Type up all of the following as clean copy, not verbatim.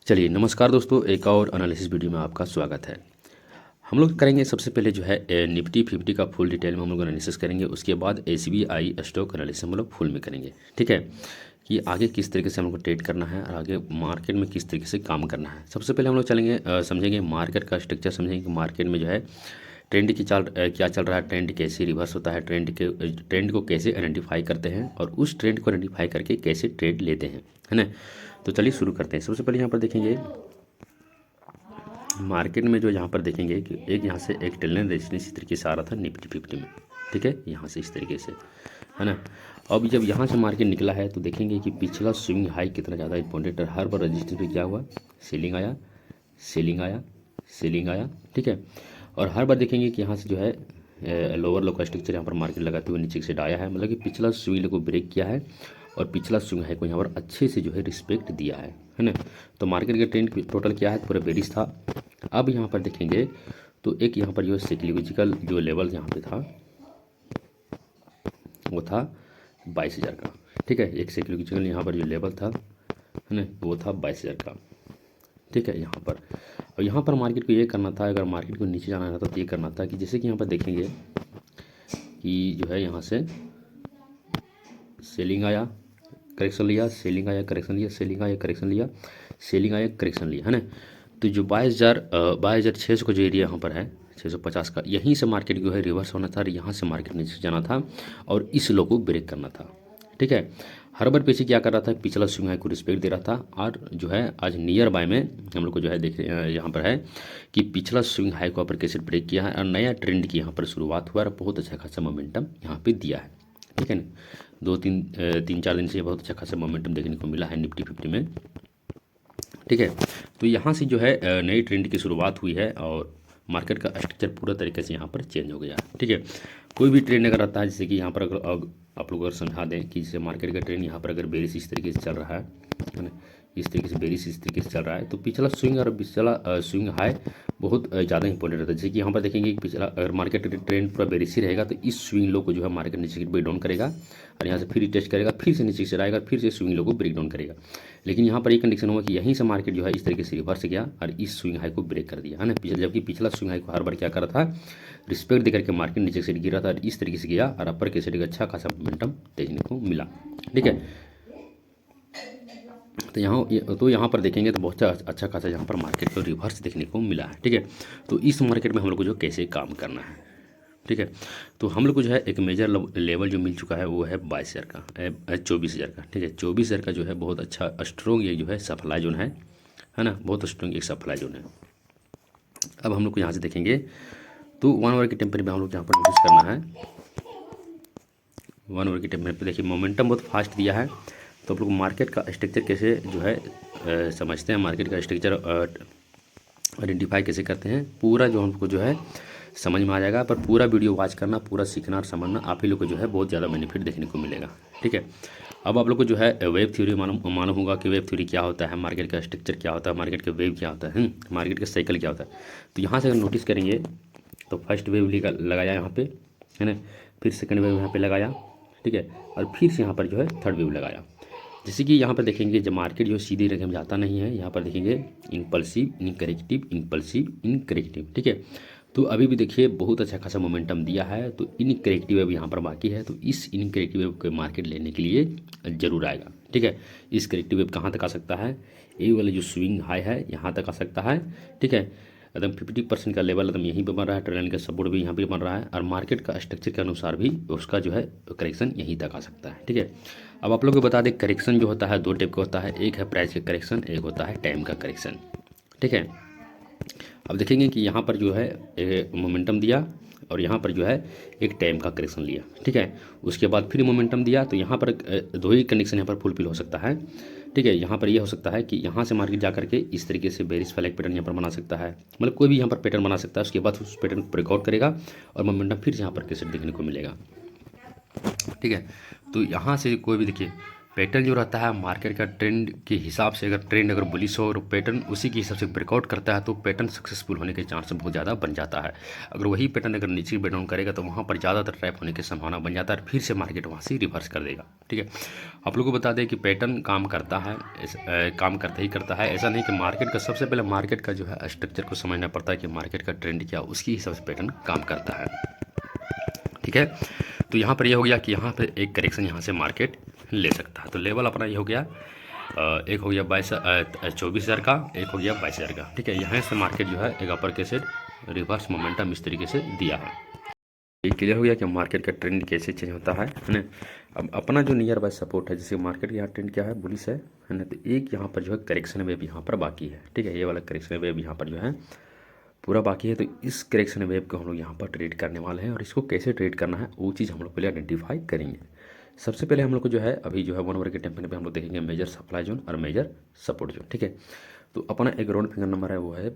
चलिए नमस्कार दोस्तों, एक और एनालिसिस वीडियो में आपका स्वागत है। हम लोग करेंगे सबसे पहले जो है निफ्टी 50 का फुल डिटेल में हम लोग एनालिसिस करेंगे। उसके बाद एसबीआई स्टॉक एनालिसिस हम लोग फुल में करेंगे। ठीक है कि आगे किस तरीके से हम लोग को ट्रेड करना है और आगे मार्केट में किस तरीके से काम करना है। सबसे पहले हम लोग चलेंगे समझेंगे मार्केट का स्ट्रक्चर, समझेंगे कि मार्केट में जो है ट्रेंड की चाल क्या चल रहा है, ट्रेंड कैसे रिवर्स होता है, ट्रेंड को कैसे आइडेंटिफाई करते हैं और उस ट्रेंड को आइडेंटिफाई करके कैसे ट्रेड लेते हैं, है ना। तो चलिए शुरू करते हैं। सबसे पहले यहाँ पर देखेंगे मार्केट में जो यहाँ पर देखेंगे कि एक यहाँ से एक टेलर रेजिस्टेंस इस तरीके से आ रहा था निफ्टी 50 में। ठीक है, यहाँ से इस तरीके से, है ना। अब जब यहाँ से मार्केट निकला है तो देखेंगे कि पिछला स्विंग हाई कितना ज़्यादा इंपॉर्टेंट है। हर बार रजिस्टेंस पे क्या हुआ, सेलिंग आया, सेलिंग आया, सेलिंग आया। ठीक है, और हर बार देखेंगे कि यहाँ से जो है लोअर लो का स्ट्रक्चर यहाँ पर मार्केट लगाते हुए नीचे से आया है, मतलब कि पिछला स्विंग को ब्रेक किया है और पिछला स्विंग हाई को यहाँ पर अच्छे से जो है रिस्पेक्ट दिया है ना। तो मार्केट का ट्रेंड टोटल क्या है, पूरा बेरिश था। अब यहाँ पर देखेंगे तो एक यहाँ पर जो साइकोलॉजिकल जो लेवल यहाँ पे था वो था 22,000 का। ठीक है, एक साइकोलॉजिकल यहाँ पर जो लेवल था, है ना, वो था 22,000 का। ठीक है, यहाँ पर और यहाँ पर मार्केट को ये करना था, अगर मार्केट को नीचे जाना था तो ये करना था कि जैसे कि यहाँ पर देखेंगे कि जो है यहाँ से सेलिंग आया, करेक्शन लिया, सेलिंग आया, करेक्शन लिया, सेलिंग आया, करेक्शन लिया, सेलिंग आया, करेक्शन लिया, है ना। तो जो 22,600 का जो एरिया यहाँ पर है 650 का, यहीं से मार्केट जो है रिवर्स होना था और यहाँ से मार्केट नीचे जाना था और इस लो को ब्रेक करना था। ठीक है, हर बार पीछे क्या कर रहा था, पिछला स्विंग हाई को रिस्पेक्ट दे रहा था और जो है आज नियर बाय में हम लोग को जो है देख यहाँ पर है कि पिछला स्विंग हाई को ऊपर कैसे ब्रेक किया है और नया ट्रेंड की यहाँ पर शुरुआत हुआ और बहुत अच्छा खासा मोमेंटम यहाँ पे दिया है। ठीक है ना, 2-3-4 दिन से बहुत अच्छा खासा मोमेंटम देखने को मिला है निफ्टी 50 में। ठीक है, तो यहाँ से जो है नई ट्रेंड की शुरुआत हुई है और मार्केट का स्ट्रक्चर पूरा तरीके से यहाँ पर चेंज हो गया। ठीक है, कोई भी ट्रेंड अगर आता है, जैसे कि यहाँ पर अगर आप लोग अगर समझा दें कि जैसे मार्केट का ट्रेंड यहाँ पर अगर बेरिश इस तरीके से चल रहा है ना, इस तरीके से बेरिश इस तरीके से चल रहा है तो पिछला स्विंग और पिछला स्विंग हाई बहुत ज़्यादा इंपॉर्टेंट रहता है। जैसे कि यहाँ पर देखेंगे कि पिछला अगर मार्केट ट्रेंड पूरा बेरिश ही रहेगा तो इस स्विंग लो को जो है मार्केट नीचे की ब्रेक डाउन करेगा और यहाँ से फिर टेस्ट करेगा, फिर से नीचे से आएगा, फिर से स्विंग लो को ब्रेक डाउन करेगा। लेकिन यहाँ पर एक कंडीशन हुआ कि यहीं से मार्केट जो है इस तरीके से रिवर्स गया और इस स्विंग हाई को ब्रेक कर दिया, है ना। जबकि पिछला स्विंग हाई को हर बार क्या कर रहा था, रिस्पेक्ट देकर के मार्केट नीचे से गिरा था और इस तरीके से गया और अपर के साइड अच्छा खासा मोमेंटम देखने को मिला। ठीक है, तो यहाँ पर देखेंगे तो बहुत अच्छा खासा यहाँ पर मार्केट को रिवर्स देखने को मिला है। ठीक है, तो इस मार्केट में हम लोग को जो कैसे काम करना है। ठीक है, तो हम लोग को जो है एक मेजर लेवल जो मिल चुका है वो है 22,000 का, 24,000 का। ठीक है, 24,000 का जो है बहुत अच्छा स्ट्रॉन्ग ये जो है सप्लाई जोन है ना, बहुत स्ट्रॉन्ग एक सप्लाई जोन है। अब हम लोग को यहाँ से देखेंगे तो 1 आवर के टेम्पर में हम लोग यहाँ पर नोटिस करना है। 1 आवर के टेम्पर पे देखिए मोमेंटम बहुत फास्ट दिया है। तो आप लोग मार्केट का स्ट्रक्चर कैसे जो है समझते हैं, मार्केट का स्ट्रक्चर आइडेंटिफाई कैसे करते हैं, पूरा जो हमको जो है समझ में आ जाएगा। पर पूरा वीडियो वॉच करना, पूरा सीखना और समझना, आप ही लोग को जो है बहुत ज़्यादा बेनिफिट देखने को मिलेगा। ठीक है, अब आप लोग को जो है वेब थ्योरी मालूम होगा कि वेब थ्योरी क्या होता है, मार्केट का स्ट्रक्चर क्या होता है, मार्केट का वेव क्या होता है, मार्केट का साइकिल क्या होता है। तो यहाँ से अगर नोटिस करेंगे तो फर्स्ट वेव लगाया यहाँ पे, है ना, फिर सेकंड वेव यहाँ पे लगाया। ठीक है, और फिर से यहाँ पर जो है थर्ड वेव लगाया। जैसे कि यहाँ पर देखेंगे जब मार्केट जो सीधी रेखा में जाता नहीं है, यहाँ पर देखेंगे इनपल्सिव, इनकरेक्टिव, इनपल्सिव, इनकरेक्टिव। ठीक है, तो अभी भी देखिए बहुत अच्छा खासा मोमेंटम दिया है। तो इनकरेक्टिव वेव यहाँ पर बाकी है, तो इस इनकरेक्टिव वेव को मार्केट लेने के लिए जरूर आएगा। ठीक है, इस करेक्टिव वेव कहाँ तक आ सकता है, ये वाला जो स्विंग हाई है यहाँ तक आ सकता है। ठीक है, एकदम 50% का लेवल एकदम यहीं पे बन रहा है, ट्रेंड का सपोर्ट भी यहाँ पे बन रहा है और मार्केट का स्ट्रक्चर के अनुसार भी उसका जो है करेक्शन यहीं तक आ सकता है। ठीक है, अब आप लोग को बता दें करेक्शन जो होता है दो टाइप का होता है, एक है प्राइस का करेक्शन, एक होता है टाइम का करेक्शन। ठीक है, अब देखेंगे कि यहाँ पर जो है मोमेंटम दिया और यहाँ पर जो है एक टाइम का करेक्शन लिया। ठीक है, उसके बाद फिर मोमेंटम दिया, तो यहाँ पर दो ही कंडीशन यहाँ पर फुलफिल हो सकता है। ठीक है, यहाँ पर ये हो सकता है कि यहाँ से मार्केट जा करके इस तरीके से बेरिश फ्लैग पैटर्न यहाँ पर बना सकता है, मतलब कोई भी यहाँ पर पैटर्न बना सकता है। उसके बाद उस पैटर्न को ब्रेकआउट करेगा और मोमेंटम फिर से यहाँ पर कैसे देखने को मिलेगा। ठीक है, तो यहाँ से कोई भी देखिए पैटर्न जो रहता है मार्केट का ट्रेंड के हिसाब से, अगर ट्रेंड अगर बुलिश हो और पैटर्न उसी के हिसाब से ब्रेकआउट करता है तो पैटर्न सक्सेसफुल होने के चांस बहुत ज़्यादा बन जाता है। अगर वही पैटर्न अगर नीचे ब्रेक डाउन करेगा तो वहाँ पर ज़्यादातर ट्रैप होने की संभावना बन जाता है और फिर से मार्केट वहाँ से रिवर्स कर देगा। ठीक है, आप लोगों को बता दें कि पैटर्न काम करता है, काम करता ही करता है। ऐसा नहीं कि मार्केट का, सबसे पहले मार्केट का जो है स्ट्रक्चर को समझना पड़ता है कि मार्केट का ट्रेंड क्या, उसके हिसाब से पैटर्न काम करता है। ठीक है, तो यहाँ पर ये हो गया कि यहाँ पर एक करेक्शन यहाँ से मार्केट ले सकता है। तो लेवल अपना ये हो गया, एक हो गया 24,000 का, एक हो गया 22,000 का। ठीक है, यहाँ से मार्केट जो है एक अपर के सेट रिवर्स मोमेंटम इस तरीके से दिया है। ये क्लियर हो गया कि मार्केट का ट्रेंड कैसे चेंज होता है ना। अब अपना जो नियर बाय सपोर्ट है, जैसे मार्केट का यहाँ ट्रेंड क्या है, बुलिश है ना, तो एक यहाँ पर जो है करेक्शन वेव यहाँ पर बाकी है। ठीक है, ये वाला करेक्शन वेव यहाँ पर जो है पूरा बाकी है। तो इस करेक्शन वेव को हम लोग यहाँ पर ट्रेड करने वाले हैं और इसको कैसे ट्रेड करना है वो चीज़ हम लोग पहले आइडेंटिफाई करेंगे। सबसे पहले हम लोग को जो है अभी जो है 1 आवर के टाइम फ्रेम पे हम लोग देखेंगे मेजर सप्लाई जोन और मेजर सपोर्ट जोन। ठीक है, तो अपना एक राउंड फिंगर नंबर है वो है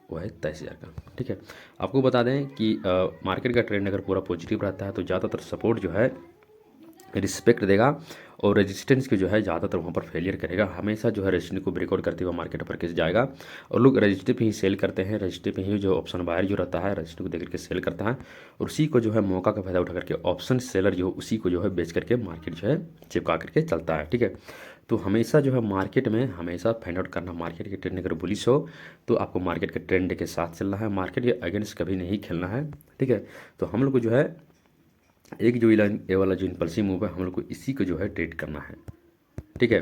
23,000 का। ठीक है, आपको बता दें कि मार्केट का ट्रेंड अगर पूरा पॉजिटिव रहता है तो ज़्यादातर सपोर्ट जो है रिस्पेक्ट देगा और रेजिस्टेंस की जो है ज़्यादातर वहाँ पर फेलियर करेगा। हमेशा जो है रेजिस्टेंस को ब्रेकआउट करते हुए मार्केट पर कैसे जाएगा और लोग रजिस्टर पे ही सेल करते हैं। रजिस्टर पे ही जो ऑप्शन बायर जो रहता है रजिस्टर को देख करके सेल करता है और उसी को जो है मौका का फायदा उठा करके ऑप्शन सेलर जो उसी को जो है बेच करके मार्केट जो है चिपका करके चलता है। ठीक है, तो हमेशा जो है मार्केट में हमेशा फाइंड आउट करना, मार्केट के ट्रेंड अगर बुलिश हो तो आपको मार्केट के ट्रेंड के साथ चलना है, मार्केट के अगेंस्ट कभी नहीं खेलना है। ठीक है, तो हम लोग को जो है एक जो ये वाला जो इम्पल्सिव मूव है हम लोग को इसी को जो है ट्रेड करना है। ठीक है,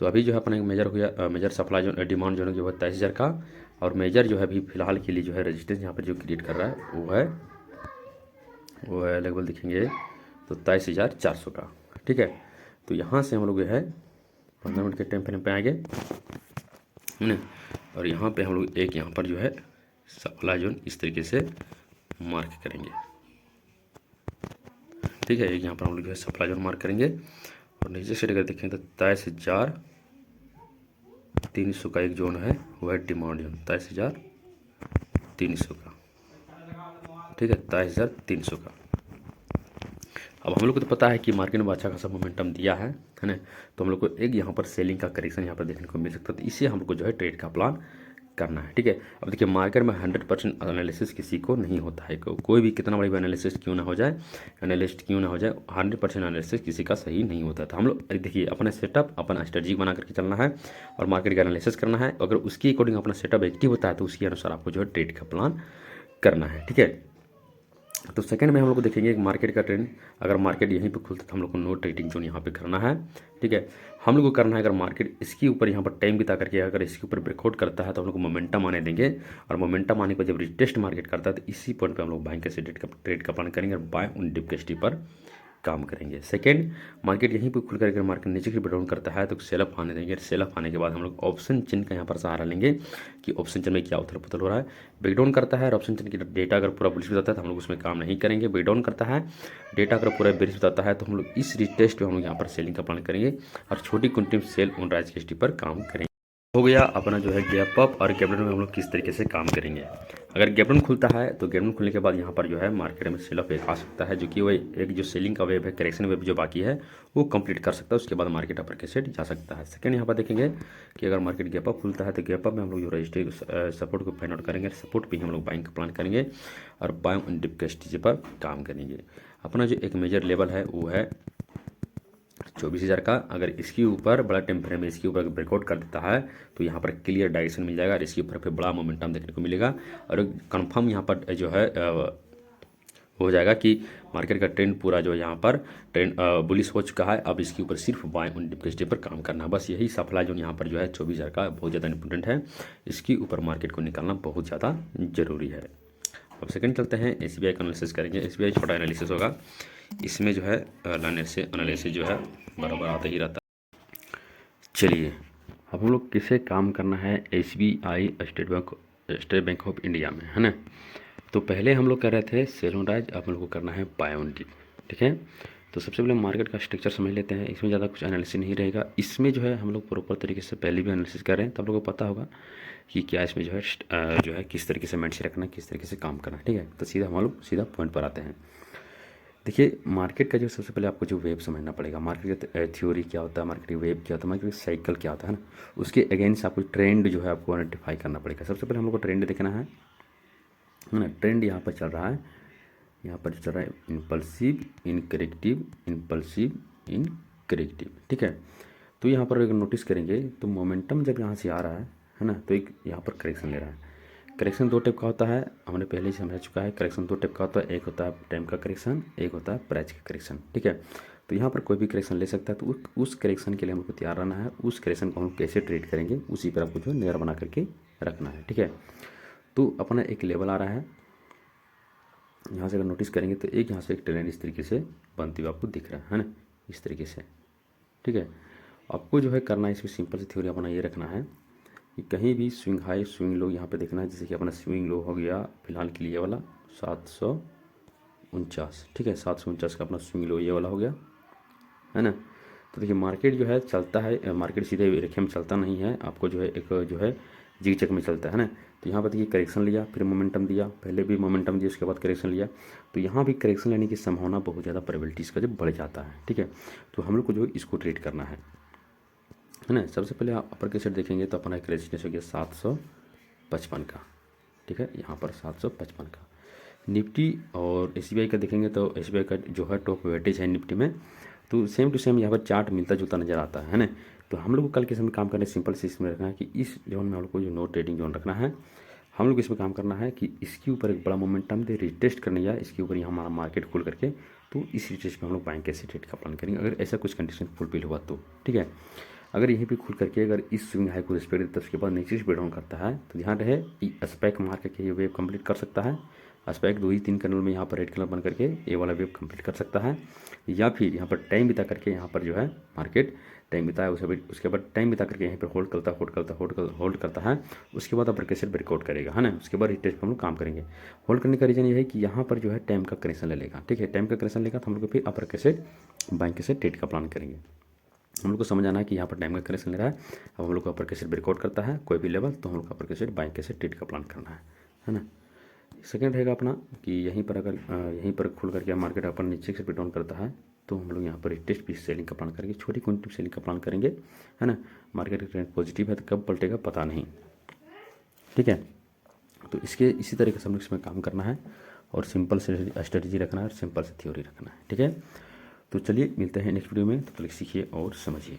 तो अभी जो है अपना मेजर हो गया, मेजर सप्लाई जो डिमांड जो है 23,000 का और मेजर जो है अभी फिलहाल के लिए जो है रेजिस्टेंस यहाँ पर जो क्रिएट कर रहा है वो है लगभग देखेंगे तो 23,400 का। ठीक है, तो यहाँ से हम लोग जो है 15 मिनट के टाइम फ्रेम पे आएंगे है ना, और यहाँ पे हम लोग एक यहाँ पर जो है सप्लाई जोन इस तरीके से मार्क करेंगे। ठीक है, एक यहाँ पर हम लोग जो है सप्लाई जोन मार्क करेंगे और नीचे से अगर देखें तो 23,300 का एक जोन है वो है डिमांड जोन 23,300 का। ठीक है, 23,300 का। अब हम लोग को तो पता है कि मार्केट में अच्छा खासा मोमेंटम दिया है ना, तो हम लोग को एक यहाँ पर सेलिंग का करेक्शन यहाँ पर देखने को मिल सकता है। तो इसे हम लोग को जो है ट्रेड का प्लान करना है। ठीक है, अब देखिए मार्केट में 100% एनालिसिस किसी को नहीं होता है, कोई भी कितना बड़ी एनालिसिस क्यों ना हो जाए, एनालिस्ट क्यों ना हो जाए, 100% एनालिसिस किसी का सही नहीं होता। तो हम लोग देखिए अपना सेटअप अपना स्ट्रेटजी बना करके चलना है और मार्केट का एनालिसिस करना है। अगर उसके अकॉर्डिंग अपना सेटअप एक्टिव होता है तो उसके अनुसार आपको जो है ट्रेड का प्लान करना है। ठीक है, तो सेकंड में हम लोग को देखेंगे एक मार्केट का ट्रेंड, अगर मार्केट यहीं पे खुलता है तो हम लोग को नो ट्रेडिंग जोन यहाँ पे करना है। ठीक है, हम लोग को करना है अगर मार्केट इसके ऊपर यहाँ पर टाइम बिता करके अगर इसके ऊपर ब्रेकआउट करता है तो हम लोग को मोमेंटम आने देंगे और मोमेंटम आने पर जब रिटेस्ट मार्केट करता है तो इसी पॉइंट पर हम लोग बाइंग के ट्रेड का प्लान करेंगे और बाय ऑन डिप के स्टिप पर काम करेंगे। सेकंड, मार्केट यहीं पर खुलकर अगर मार्केट नीचे की ब्रेकडाउन करता है तो सेल अप आने देंगे। सेल अप आने के बाद हम लोग ऑप्शन चिन्ह का यहाँ पर सहारा लेंगे कि ऑप्शन चिन्ह में क्या उथल पुथल हो रहा है। ब्रेकडाउन करता है और ऑप्शन चिन्ह की डेटा अगर पूरा बुलिश बताता है तो हम लोग उसमें काम नहीं करेंगे। ब्रेकडाउन करता है, डेटा अगर पूरा बेरिश बताता है तो हम लोग इस रिटेस्ट पे हम लोग यहाँ पर सेलिंग का प्लान करेंगे और छोटी क्वांटिटी में सेल ऑन राइज के स्टिप पर काम करेंगे। हो गया अपना जो है गैप अप और गैप डाउन में हम लोग किस तरीके से काम करेंगे। अगर गैप डाउन खुलता है तो गैप डाउन खुलने के बाद यहाँ पर जो है मार्केट में सेल ऑफ एक आ सकता है, जो कि वही एक जो सेलिंग का वेव है, करेक्शन वेव जो बाकी है वो कंप्लीट कर सकता है। उसके बाद मार्केट अपर के सेट जा सकता है। सेकंड यहाँ पर देखेंगे कि अगर मार्केट गैप अप खुलता है तो गैप अप में हम लोग जो रजिस्टर सपोर्ट को फाइंड आउट करेंगे, सपोर्ट पे ही हम लोग बाइंग का प्लान करेंगे और बाय ऑन डिप के स्टेज पर काम करेंगे। अपना जो एक मेजर लेवल है वो है 24,000 का। अगर इसके ऊपर बड़ा टाइम फ्रेम में इसके ऊपर ब्रेकआउट कर देता है तो यहाँ पर क्लियर डायरेक्शन मिल जाएगा और इसके ऊपर फिर बड़ा मोमेंटम देखने को मिलेगा और कंफर्म यहाँ पर जो है हो जाएगा कि मार्केट का ट्रेंड पूरा जो यहाँ पर ट्रेंड बुलिश हो चुका है। अब इसके ऊपर सिर्फ बाय ऑन डिप के स्टेज पर काम करना है, बस यही सप्लाई जोन यहाँ पर जो है 24,000 का बहुत ज़्यादा इंपॉर्टेंट है। इसके ऊपर मार्केट को निकालना बहुत ज़्यादा जरूरी है। अब सेकंड चलते हैं SBI का एनालिसिस करेंगे। SBI छोटा एनालिसिस होगा, इसमें जो है एनालिसिस जो है बराबर आता ही रहता है। चलिए अब हम लोग किसे काम करना है, SBI state bank of India में, है ना। तो पहले हम लोग कर रहे थे सेल ऑन राइज, अब हम लोग को करना है बाय ऑन डिप। ठीक है, तो सबसे पहले मार्केट का स्ट्रक्चर समझ लेते हैं। इसमें ज़्यादा कुछ एनालिसिस नहीं रहेगा। इसमें जो है हम लोग प्रॉपर तरीके से पहले भी एनालिसिस कर रहे हैं तो आप लोगों को पता होगा कि क्या इसमें जो है किस तरीके से मेंशन रखना है, किस तरीके से काम करना है। ठीक है, तो सीधा हम लोग सीधा पॉइंट पर आते हैं। देखिए मार्केट का जो सबसे पहले आपको जो वेव समझना पड़ेगा, मार्केट का थ्योरी क्या होता है, मार्केट की वेव क्या होता है, मार्केट साइकिल क्या होता है ना, उसके अगेंस्ट आपको ट्रेंड जो है आपको आइडेंटिफाई करना पड़ेगा। सबसे पहले हम लोग को ट्रेंड देखना है ना। ट्रेंड यहाँ पर चल रहा है, यहाँ पर चल रहा है इम्पल्सिव इन करेक्टिव, इम्पल्सिव इन करेक्टिव, ठीक है। तो यहाँ पर अगर नोटिस करेंगे तो मोमेंटम जब यहाँ से आ रहा है ना, तो एक यहाँ पर करेक्शन ले रहा है। करेक्शन दो टाइप का होता है, हमने पहले ही समझ चुका है। करेक्शन दो टाइप का होता है, एक होता है टाइम का करेक्शन, एक होता है प्राइस का करेक्शन, ठीक है। तो यहाँ पर कोई भी करेक्शन ले सकता है, तो उस करेक्शन के लिए हमको तैयार रहना है। उस करेक्शन को हम कैसे ट्रेड करेंगे उसी पर आपको जो नज़र बना करके रखना है, ठीक है। तो अपना एक लेवल आ रहा है, यहाँ से अगर नोटिस करेंगे तो एक यहाँ से एक ट्रेंड इस तरीके से बनती हुई आपको दिख रहा है ना, इस तरीके से, ठीक है। आपको जो है करना है, इसमें सिंपल सी थ्योरी अपना ये रखना है कि कहीं भी स्विंग हाई स्विंग लो यहाँ पे देखना है। जैसे कि अपना स्विंग लो हो गया फिलहाल के लिए वाला 749, ठीक है। 749 का अपना स्विंग लो ये वाला हो गया, है ना। तो देखिए मार्केट जो है चलता है, मार्केट सीधे रेखे में चलता नहीं है, आपको जो है एक जो है जिग-जैग में चलता है ना। तो यहाँ पर देखिए करेक्शन लिया, फिर मोमेंटम दिया, पहले भी मोमेंटम दिया उसके बाद करेक्शन लिया। तो यहाँ भी करेक्शन लेने की संभावना बहुत ज़्यादा प्रोबेबिलिटीज़ का जब बढ़ जाता है, ठीक है। तो हम लोग को जो है इसको ट्रेड करना है ना। सबसे पहले आप अपर के सेट देखेंगे तो अपना एक रेजिस्टेंस हो गया 755 का, ठीक है। यहाँ पर 755 का निफ्टी और एसबीआई का देखेंगे तो एसबीआई का जो है टॉप वेटेज है निफ्टी में, तो सेम टू सेम यहाँ पर चार्ट मिलता जुलता नज़र आता है ना। तो हम लोग को कल के समय काम करने सिंपल से इसमें रखना है कि इस जोन में हम लोग को जो नो ट्रेडिंग जोन रखना है, हम लोग इसमें काम करना है कि इसके ऊपर एक बड़ा मोमेंटम दे रिटेस्ट करने या इसके ऊपर यहाँ हमारा मार्केट खोल करके, तो इस रिटेस्ट में हम लोग बाइंग कैसे ट्रेड का प्लान करेंगे अगर ऐसा कुछ कंडीशन फुलफिल हुआ तो, ठीक है। अगर यहीं पे खुल करके अगर इस स्विंग हाई को रिस्पेक्ट देता है उसके बाद नीचे से डाउन करता है, तो ध्यान रहे कि स्पैक मार करके ये वेव कंप्लीट कर सकता है। स्पैक 2 ही 3 कैंडल में यहाँ पर रेड कलर बन करके ये वाला वेव कंप्लीट कर सकता है, या फिर यहाँ पर टाइम बिता करके यहाँ पर जो है मार्केट टाइम बिताया उसके बाद टाइम बिता करके यहीं पर होल्ड करता है, उसके बाद अपर कैसे ब्रेकआउट करेगा, है ना। उसके बाद रिटेस्ट पर हम लोग काम करेंगे। होल्ड करने का रीजन ये है कि यहाँ पर जो है टाइम का करेक्शन ले लेगा, ठीक है। टाइम का करेक्शन लेगा तो हम लोग फिर अपर कैसे बाइंग कैसे ट्रेड का प्लान करेंगे। हम लोग को समझ आना है कि यहाँ पर टाइम का करेक्शन ले रहा है, अब हम लोग को अपर कैसेट ब्रेकआउट करता है कोई भी लेवल, तो हम लोग को अपर कैसेट बाइंग कैसे ट्रेड का प्लान करना है ना। सेकंड रहेगा अपना कि यहीं पर अगर यहीं पर खुल करके मार्केट अपन नीचे से डाउन करता है, तो हम लोग यहाँ पर टेस्ट पीस सेलिंग का प्लान करेंगे, छोटी क्वांटिटी सेलिंग का प्लान करेंगे, है ना। मार्केट का ट्रेंड पॉजिटिव है तो कब पलटेगा पता नहीं, ठीक है। तो इसके इसी तरीके से हम लोग इसमें काम करना है और सिंपल से स्ट्रेटजी रखना है और सिंपल से थ्योरी रखना है, ठीक है। तो चलिए मिलते हैं नेक्स्ट वीडियो में, तो पहले सीखिए और समझिए।